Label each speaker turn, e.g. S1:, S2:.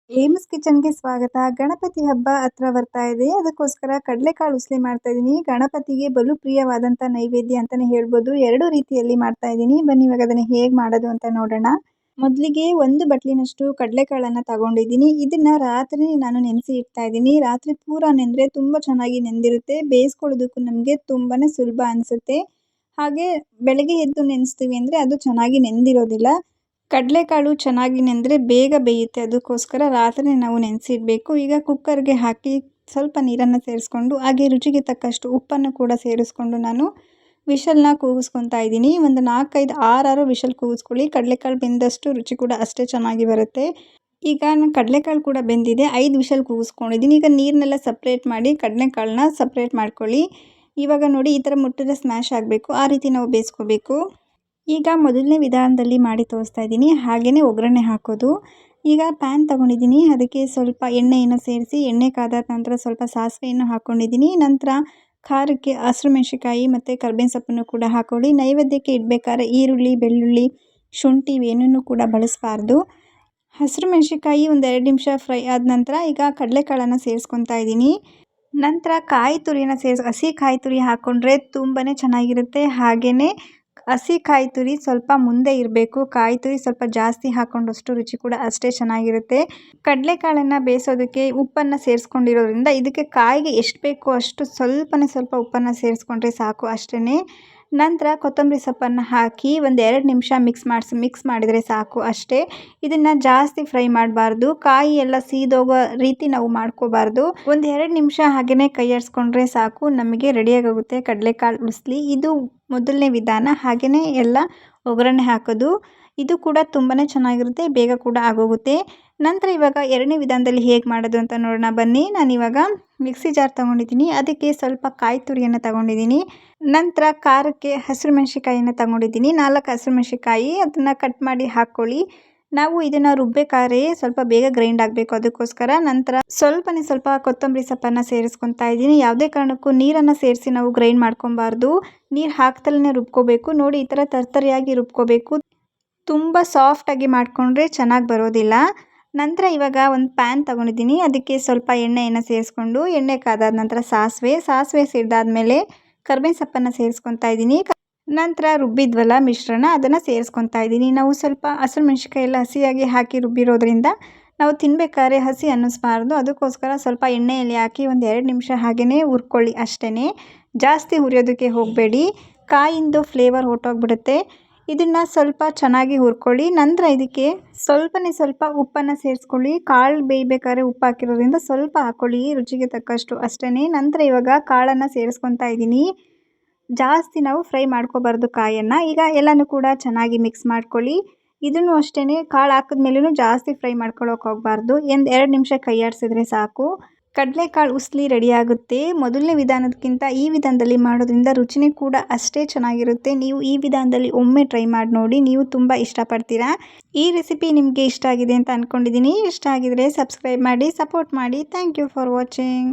S1: AIIMS ಕಿಚನ್‌ಗೆ ಸ್ವಾಗತ. ಗಣಪತಿ ಹಬ್ಬ ಹತ್ರ ಬರ್ತಾ ಇದೆ. ಅದಕ್ಕೋಸ್ಕರ ಕಡಲೆಕಾಳು ಉಸ್ಲಿ ಮಾಡ್ತಾ ಇದ್ದೀನಿ. ಗಣಪತಿಗೆ ಬಲು ಪ್ರಿಯವಾದಂಥ ನೈವೇದ್ಯ ಅಂತಾನೆ ಹೇಳ್ಬೋದು. 2 ರೀತಿಯಲ್ಲಿ ಮಾಡ್ತಾ ಇದ್ದೀನಿ. ಬನ್ನಿ ಇವಾಗ ಅದನ್ನ ಹೇಗೆ ಮಾಡೋದು ಅಂತ ನೋಡೋಣ. ಮೊದಲಿಗೆ 1 ಬಟ್ಲಿನಷ್ಟು ಕಡಲೆಕಾಳನ್ನ ತಗೊಂಡಿದ್ದೀನಿ. ಇದನ್ನ ರಾತ್ರಿ ನಾನು ನೆನೆಸಿ ಇಡ್ತಾ ಇದ್ದೀನಿ. ರಾತ್ರಿ ಪೂರ ನೆಂದರೆ ತುಂಬ ಚೆನ್ನಾಗಿ ನೆಂದಿರುತ್ತೆ. ಬೇಯಿಸ್ಕೊಳ್ಳೋದಕ್ಕೂ ನಮಗೆ ತುಂಬಾನೇ ಸುಲಭ ಅನಿಸುತ್ತೆ. ಹಾಗೆ ಬೆಳಗ್ಗೆ ಎದ್ದು ನೆನೆಸ್ತೀವಿ ಅಂದರೆ ಅದು ಚೆನ್ನಾಗಿ ನೆಂದಿರೋದಿಲ್ಲ. ಕಡಲೆಕಾಳು ಚೆನ್ನಾಗಿ ನೆಂದರೆ ಬೇಗ ಬೇಯುತ್ತೆ. ಅದಕ್ಕೋಸ್ಕರ ರಾತ್ರಿ ನಾವು ನೆನೆಸಿಡಬೇಕು. ಈಗ ಕುಕ್ಕರ್ಗೆ ಹಾಕಿ ಸ್ವಲ್ಪ ನೀರನ್ನು ಸೇರಿಸ್ಕೊಂಡು ಹಾಗೆ ರುಚಿಗೆ ತಕ್ಕಷ್ಟು ಉಪ್ಪನ್ನು ಕೂಡ ಸೇರಿಸ್ಕೊಂಡು ನಾನು ವಿಷಲ್ನ ಕೂಗಿಸ್ಕೊತಾ ಇದ್ದೀನಿ. ಒಂದು 4, 5, 6 ವಿಷಲ್ ಕೂಗಿಸ್ಕೊಳ್ಳಿ. ಕಡಲೆಕಾಳು ಬೆಂದಷ್ಟು ರುಚಿ ಕೂಡ ಅಷ್ಟೇ ಚೆನ್ನಾಗಿ ಬರುತ್ತೆ. ಈಗ ನಾನು ಕಡಲೆಕಾಳು ಕೂಡ ಬೆಂದಿದೆ. 5 ವಿಷಲ್ ಕೂಗಿಸ್ಕೊಂಡಿದ್ದೀನಿ. ಈಗ ನೀರನ್ನೆಲ್ಲ ಸಪ್ರೇಟ್ ಮಾಡಿ ಕಡಲೆಕಾಳನ್ನ ಸಪ್ರೇಟ್ ಮಾಡ್ಕೊಳ್ಳಿ. ಇವಾಗ ನೋಡಿ ಈ ಥರ ಮುಟ್ಟಿದ್ರೆ ಸ್ಮ್ಯಾಶ್ ಆಗಬೇಕು. ಆ ರೀತಿ ನಾವು ಬೇಯಿಸ್ಕೋಬೇಕು. ಈಗ ಮೊದಲನೇ ವಿಧಾನದಲ್ಲಿ ಮಾಡಿ ತೋರಿಸ್ತಾ ಇದ್ದೀನಿ. ಹಾಗೆಯೇ ಒಗ್ಗರಣೆ ಹಾಕೋದು. ಈಗ ಪ್ಯಾನ್ ತೊಗೊಂಡಿದ್ದೀನಿ. ಅದಕ್ಕೆ ಸ್ವಲ್ಪ ಎಣ್ಣೆಯನ್ನು ಸೇರಿಸಿ ಎಣ್ಣೆ ಕಾದ ನಂತರ ಸ್ವಲ್ಪ ಸಾಸಿವೆಯನ್ನು ಹಾಕ್ಕೊಂಡಿದ್ದೀನಿ. ನಂತರ ಖಾರಕ್ಕೆ ಹಸಿರು ಮೆಣಸಿನಕಾಯಿ ಮತ್ತು ಕರ್ಬೇವಿನ ಸೊಪ್ಪನ್ನು ಕೂಡ ಹಾಕ್ಕೊಳ್ಳಿ. ನೈವೇದ್ಯಕ್ಕೆ ಇಡಬೇಕಾದ್ರೆ ಈರುಳ್ಳಿ, ಬೆಳ್ಳುಳ್ಳಿ, ಶುಂಠಿ ಇವೇನೂ ಕೂಡ ಬಳಸಬಾರ್ದು. ಹಸಿರು ಮೆಣಸಿನಕಾಯಿ ಒಂದು 2 ನಿಮಿಷ ಫ್ರೈ ಆದ ನಂತರ ಈಗ ಕಡಲೆಕಾಳನ್ನು ಸೇರಿಸ್ಕೊತಾ ಇದ್ದೀನಿ. ನಂತರ ಕಾಯಿ ತುರಿಯನ್ನು ಹಸಿ ಕಾಯಿ ತುರಿ ಹಾಕ್ಕೊಂಡ್ರೆ ತುಂಬಾ ಚೆನ್ನಾಗಿರುತ್ತೆ. ಹಾಗೆಯೇ ಹಸಿ ಕಾಯಿ ತುರಿ ಸ್ವಲ್ಪ ಮುಂದೆ ಇರಬೇಕು. ಕಾಯಿ ತುರಿ ಸ್ವಲ್ಪ ಜಾಸ್ತಿ ಹಾಕ್ಕೊಂಡಷ್ಟು ರುಚಿ ಕೂಡ ಅಷ್ಟೇ ಚೆನ್ನಾಗಿರುತ್ತೆ. ಕಡಲೆಕಾಳನ್ನು ಬೇಯಿಸೋದಕ್ಕೆ ಉಪ್ಪನ್ನು ಸೇರಿಸ್ಕೊಂಡಿರೋದ್ರಿಂದ ಇದಕ್ಕೆ ಕಾಯಿಗೆ ಎಷ್ಟು ಬೇಕೋ ಅಷ್ಟು ಸ್ವಲ್ಪ ಉಪ್ಪನ್ನು ಸೇರಿಸ್ಕೊಂಡ್ರೆ ಸಾಕು ಅಷ್ಟೇ. ನಂತರ ಕೊತ್ತಂಬರಿ ಸೊಪ್ಪನ್ನು ಹಾಕಿ ಒಂದು 2 ನಿಮಿಷ ಮಿಕ್ಸ್ ಮಾಡಿದರೆ ಸಾಕು ಅಷ್ಟೇ. ಇದನ್ನು ಜಾಸ್ತಿ ಫ್ರೈ ಮಾಡಬಾರ್ದು. ಕಾಯಿ ಎಲ್ಲ ಸೀದೋಗೋ ರೀತಿ ನಾವು ಮಾಡ್ಕೋಬಾರ್ದು. ಒಂದು 2 ನಿಮಿಷ ಹಾಗೆಯೇ ಕೈ ಆಡಿಸ್ಕೊಂಡ್ರೆ ಸಾಕು, ನಮಗೆ ರೆಡಿಯಾಗೋಗುತ್ತೆ ಕಡಲೆಕಾಳು ಉಸ್ಲಿ. ಇದು ಮೊದಲನೇ ವಿಧಾನ. ಹಾಗೆಯೇ ಎಲ್ಲ ಒಗ್ಗರಣೆ ಹಾಕೋದು. ಇದು ಕೂಡ ತುಂಬಾ ಚೆನ್ನಾಗಿರುತ್ತೆ, ಬೇಗ ಕೂಡ ಆಗೋಗುತ್ತೆ. ನಂತರ ಇವಾಗ 2ನೇ ವಿಧಾನದಲ್ಲಿ ಹೇಗೆ ಮಾಡೋದು ಅಂತ ನೋಡೋಣ ಬನ್ನಿ. ನಾನಿವಾಗ ಮಿಕ್ಸಿ ಜಾರ್ ತೊಗೊಂಡಿದ್ದೀನಿ. ಅದಕ್ಕೆ ಸ್ವಲ್ಪ ಕಾಯಿ ತುರಿಯನ್ನು ತಗೊಂಡಿದ್ದೀನಿ. ನಂತರ ಖಾರಕ್ಕೆ ಹಸಿರು ಮೆಣಸಿನಕಾಯಿಯನ್ನು ತಗೊಂಡಿದ್ದೀನಿ. 4 ಹಸಿರು ಮೆಣಸಿನಕಾಯಿ ಅದನ್ನು ಕಟ್ ಮಾಡಿ ಹಾಕ್ಕೊಳ್ಳಿ. ನಾವು ಇದನ್ನು ರುಬ್ಬೇಕಾದ್ರೆ ಸ್ವಲ್ಪ ಬೇಗ ಗ್ರೈಂಡ್ ಆಗಬೇಕು. ಅದಕ್ಕೋಸ್ಕರ ನಂತರ ಸ್ವಲ್ಪ ಕೊತ್ತಂಬರಿ ಸೊಪ್ಪನ್ನು ಸೇರಿಸ್ಕೊತಾ ಇದ್ದೀನಿ. ಯಾವುದೇ ಕಾರಣಕ್ಕೂ ನೀರನ್ನು ಸೇರಿಸಿ ನಾವು ಗ್ರೈಂಡ್ ಮಾಡ್ಕೊಬಾರ್ದು. ನೀರು ಹಾಕ್ತಲೇ ರುಬ್ಕೋಬೇಕು. ನೋಡಿ ಈ ಥರ ತರ್ತರಿಯಾಗಿ ರುಬ್ಕೋಬೇಕು. ತುಂಬ ಸಾಫ್ಟಾಗಿ ಮಾಡಿಕೊಂಡ್ರೆ ಚೆನ್ನಾಗಿ ಬರೋದಿಲ್ಲ. ನಂತರ ಇವಾಗ ಒಂದು ಪ್ಯಾನ್ ತೊಗೊಂಡಿದ್ದೀನಿ. ಅದಕ್ಕೆ ಸ್ವಲ್ಪ ಎಣ್ಣೆಯನ್ನು ಸೇರಿಸ್ಕೊಂಡು ಎಣ್ಣೆ ಕಾದಾದ ನಂತರ ಸಾಸಿವೆ ಸಿಡ್ದಾದ್ಮೇಲೆ ಕರ್ಬೇವಿನ ಸೊಪ್ಪನ್ನು ಸೇರಿಸ್ಕೊತಾ ಇದ್ದೀನಿ. ನಂತರ ರುಬ್ಬಿದ್ವಲ್ಲ ಮಿಶ್ರಣ ಅದನ್ನು ಸೇರಿಸ್ಕೊತಾ ಇದ್ದೀನಿ. ನಾವು ಸ್ವಲ್ಪ ಹಸಿರು ಮೆಣಸಿನಕಾಯಿ ಎಲ್ಲ ಹಸಿಯಾಗಿ ಹಾಕಿ ರುಬ್ಬಿರೋದ್ರಿಂದ ನಾವು ತಿನ್ನಬೇಕಾದ್ರೆ ಹಸಿ ಅನ್ನಿಸ್ಬಾರ್ದು. ಅದಕ್ಕೋಸ್ಕರ ಸ್ವಲ್ಪ ಎಣ್ಣೆಯಲ್ಲಿ ಹಾಕಿ ಒಂದು 2 ನಿಮಿಷ ಹಾಗೆಯೇ ಹುರ್ಕೊಳ್ಳಿ ಅಷ್ಟೇ. ಜಾಸ್ತಿ ಹುರಿಯೋದಕ್ಕೆ ಹೋಗಬೇಡಿ, ಕಾಯಿಂದು ಫ್ಲೇವರ್ ಹೊರಟೋಗ್ಬಿಡುತ್ತೆ. ಇದನ್ನು ಸ್ವಲ್ಪ ಚೆನ್ನಾಗಿ ಹುರ್ಕೊಳ್ಳಿ. ನಂತರ ಇದಕ್ಕೆ ಸ್ವಲ್ಪ ಉಪ್ಪನ್ನು ಸೇರಿಸ್ಕೊಳ್ಳಿ. ಕಾಳು ಬೇಯಬೇಕಾದ್ರೆ ಉಪ್ಪು ಹಾಕಿರೋದ್ರಿಂದ ಸ್ವಲ್ಪ ಹಾಕ್ಕೊಳ್ಳಿ, ರುಚಿಗೆ ತಕ್ಕಷ್ಟು ಅಷ್ಟೇ. ನಂತರ ಇವಾಗ ಕಾಳನ್ನು ಸೇರಿಸ್ಕೊತಾ ಇದ್ದೀನಿ. ಜಾಸ್ತಿ ನಾವು ಫ್ರೈ ಮಾಡ್ಕೋಬಾರ್ದು ಕಾಯನ್ನು. ಈಗ ಎಲ್ಲನೂ ಕೂಡ ಚೆನ್ನಾಗಿ ಮಿಕ್ಸ್ ಮಾಡ್ಕೊಳ್ಳಿ. ಇದನ್ನು ಅಷ್ಟೇ, ಕಾಳು ಹಾಕಿದ್ಮೇಲೂ ಜಾಸ್ತಿ ಫ್ರೈ ಮಾಡ್ಕೊಳ್ಳೋಕೆ ಹೋಗಬಾರ್ದು. 2 ನಿಮಿಷ ಕೈ ಆಡಿಸಿದ್ರೆ ಸಾಕು. ಕಡಲೆಕಾಳು ಉಸ್ಲಿ ರೆಡಿಯಾಗುತ್ತೆ. ಮೊದಲನೇ ವಿಧಾನದಕ್ಕಿಂತ ಈ ವಿಧಾನದಲ್ಲಿ ಮಾಡೋದ್ರಿಂದ ರುಚಿನೇ ಕೂಡ ಅಷ್ಟೇ ಚೆನ್ನಾಗಿರುತ್ತೆ. ನೀವು ಈ ವಿಧಾನದಲ್ಲಿ ಒಮ್ಮೆ ಟ್ರೈ ಮಾಡಿ ನೋಡಿ, ನೀವು ತುಂಬ ಇಷ್ಟಪಡ್ತೀರಾ. ಈ ರೆಸಿಪಿ ನಿಮಗೆ ಇಷ್ಟ ಆಗಿದೆ ಅಂತ ಅಂದ್ಕೊಂಡಿದ್ದೀನಿ. ಇಷ್ಟ ಆಗಿದರೆ ಸಬ್ಸ್ಕ್ರೈಬ್ ಮಾಡಿ, ಸಪೋರ್ಟ್ ಮಾಡಿ. Thank you for watching.